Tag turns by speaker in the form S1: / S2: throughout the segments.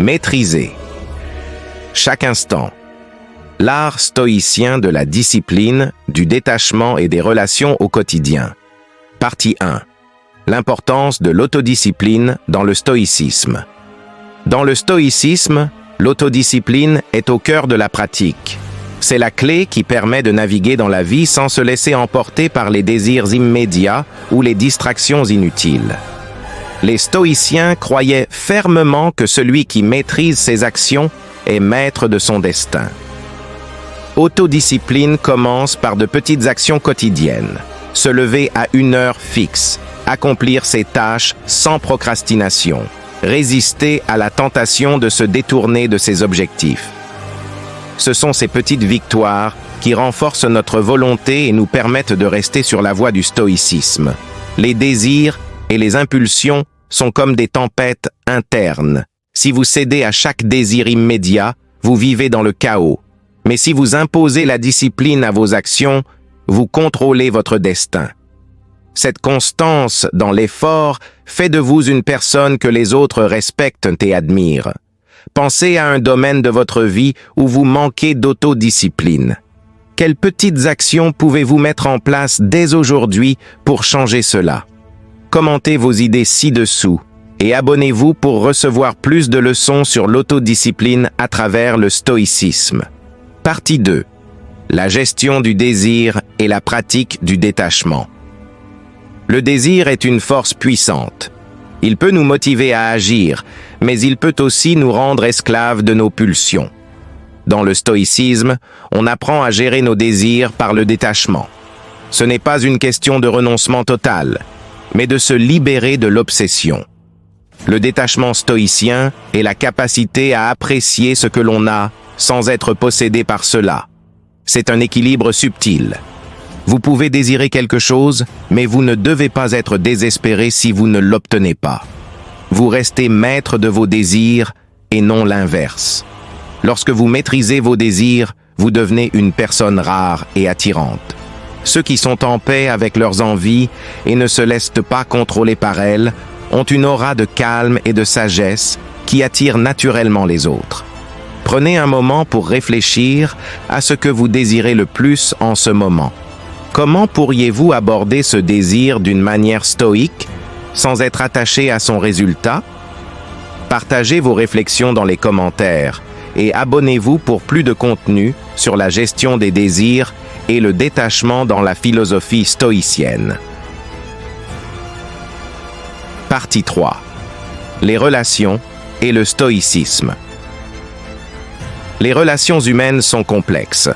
S1: Maîtriser. Chaque instant. L'art stoïcien de la discipline, du détachement et des relations au quotidien. Partie 1. L'importance de l'autodiscipline dans le stoïcisme. Dans le stoïcisme, l'autodiscipline est au cœur de la pratique. C'est la clé qui permet de naviguer dans la vie sans se laisser emporter par les désirs immédiats ou les distractions inutiles. Les stoïciens croyaient fermement que celui qui maîtrise ses actions est maître de son destin. Autodiscipline commence par de petites actions quotidiennes. Se lever à une heure fixe, accomplir ses tâches sans procrastination, résister à la tentation de se détourner de ses objectifs. Ce sont ces petites victoires qui renforcent notre volonté et nous permettent de rester sur la voie du stoïcisme. Les désirs et les impulsions sont comme des tempêtes internes. Si vous cédez à chaque désir immédiat, vous vivez dans le chaos. Mais si vous imposez la discipline à vos actions, vous contrôlez votre destin. Cette constance dans l'effort fait de vous une personne que les autres respectent et admirent. Pensez à un domaine de votre vie où vous manquez d'autodiscipline. Quelles petites actions pouvez-vous mettre en place dès aujourd'hui pour changer cela? Commentez vos idées ci-dessous et abonnez-vous pour recevoir plus de leçons sur l'autodiscipline à travers le stoïcisme. Partie 2. La gestion du désir et la pratique du détachement. Le désir est une force puissante. Il peut nous motiver à agir, mais il peut aussi nous rendre esclaves de nos pulsions. Dans le stoïcisme, on apprend à gérer nos désirs par le détachement. Ce n'est pas une question de renoncement total, mais de se libérer de l'obsession. Le détachement stoïcien est la capacité à apprécier ce que l'on a sans être possédé par cela. C'est un équilibre subtil. Vous pouvez désirer quelque chose, mais vous ne devez pas être désespéré si vous ne l'obtenez pas. Vous restez maître de vos désirs et non l'inverse. Lorsque vous maîtrisez vos désirs, vous devenez une personne rare et attirante. Ceux qui sont en paix avec leurs envies et ne se laissent pas contrôler par elles ont une aura de calme et de sagesse qui attire naturellement les autres. Prenez un moment pour réfléchir à ce que vous désirez le plus en ce moment. Comment pourriez-vous aborder ce désir d'une manière stoïque, sans être attaché à son résultat? Partagez vos réflexions dans les commentaires et abonnez-vous pour plus de contenu sur la gestion des désirs et le détachement dans la philosophie stoïcienne. Partie 3. Les relations et le stoïcisme. Les relations humaines sont complexes.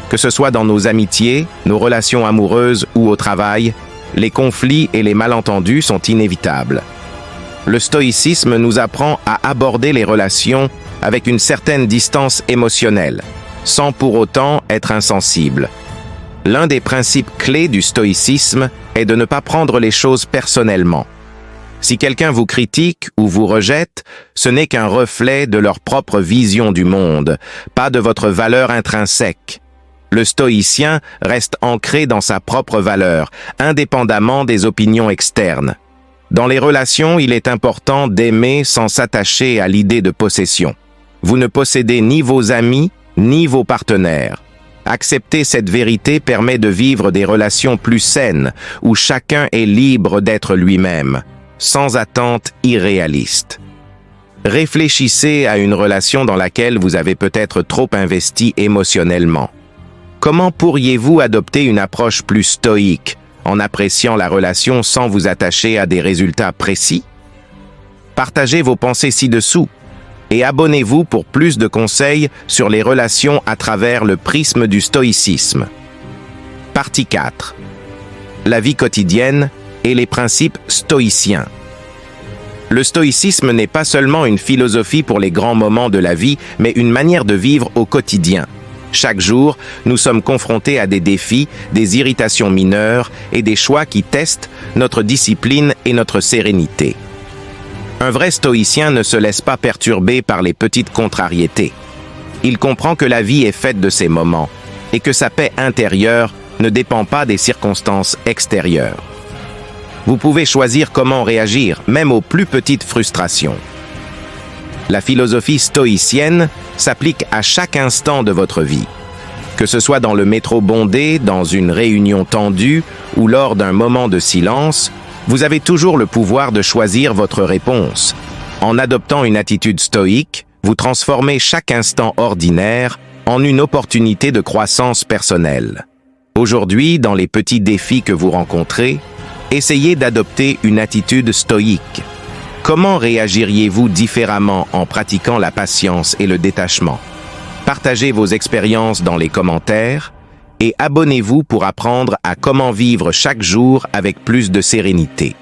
S1: Que ce soit dans nos amitiés, nos relations amoureuses ou au travail, les conflits et les malentendus sont inévitables. Le stoïcisme nous apprend à aborder les relations avec une certaine distance émotionnelle, sans pour autant être insensible. L'un des principes clés du stoïcisme est de ne pas prendre les choses personnellement. Si quelqu'un vous critique ou vous rejette, ce n'est qu'un reflet de leur propre vision du monde, pas de votre valeur intrinsèque. Le stoïcien reste ancré dans sa propre valeur, indépendamment des opinions externes. Dans les relations, il est important d'aimer sans s'attacher à l'idée de possession. Vous ne possédez ni vos amis, ni vos partenaires. Accepter cette vérité permet de vivre des relations plus saines, où chacun est libre d'être lui-même, sans attente irréaliste. Réfléchissez à une relation dans laquelle vous avez peut-être trop investi émotionnellement. Comment pourriez-vous adopter une approche plus stoïque, en appréciant la relation sans vous attacher à des résultats précis? Partagez vos pensées ci-dessous et abonnez-vous pour plus de conseils sur les relations à travers le prisme du stoïcisme. Partie 4. La vie quotidienne et les principes stoïciens. Le stoïcisme n'est pas seulement une philosophie pour les grands moments de la vie, mais une manière de vivre au quotidien. Chaque jour, nous sommes confrontés à des défis, des irritations mineures et des choix qui testent notre discipline et notre sérénité. Un vrai stoïcien ne se laisse pas perturber par les petites contrariétés. Il comprend que la vie est faite de ces moments et que sa paix intérieure ne dépend pas des circonstances extérieures. Vous pouvez choisir comment réagir, même aux plus petites frustrations. La philosophie stoïcienne s'applique à chaque instant de votre vie. Que ce soit dans le métro bondé, dans une réunion tendue ou lors d'un moment de silence, vous avez toujours le pouvoir de choisir votre réponse. En adoptant une attitude stoïque, vous transformez chaque instant ordinaire en une opportunité de croissance personnelle. Aujourd'hui, dans les petits défis que vous rencontrez, essayez d'adopter une attitude stoïque. Comment réagiriez-vous différemment en pratiquant la patience et le détachement? Partagez vos expériences dans les commentaires et abonnez-vous pour apprendre à comment vivre chaque jour avec plus de sérénité.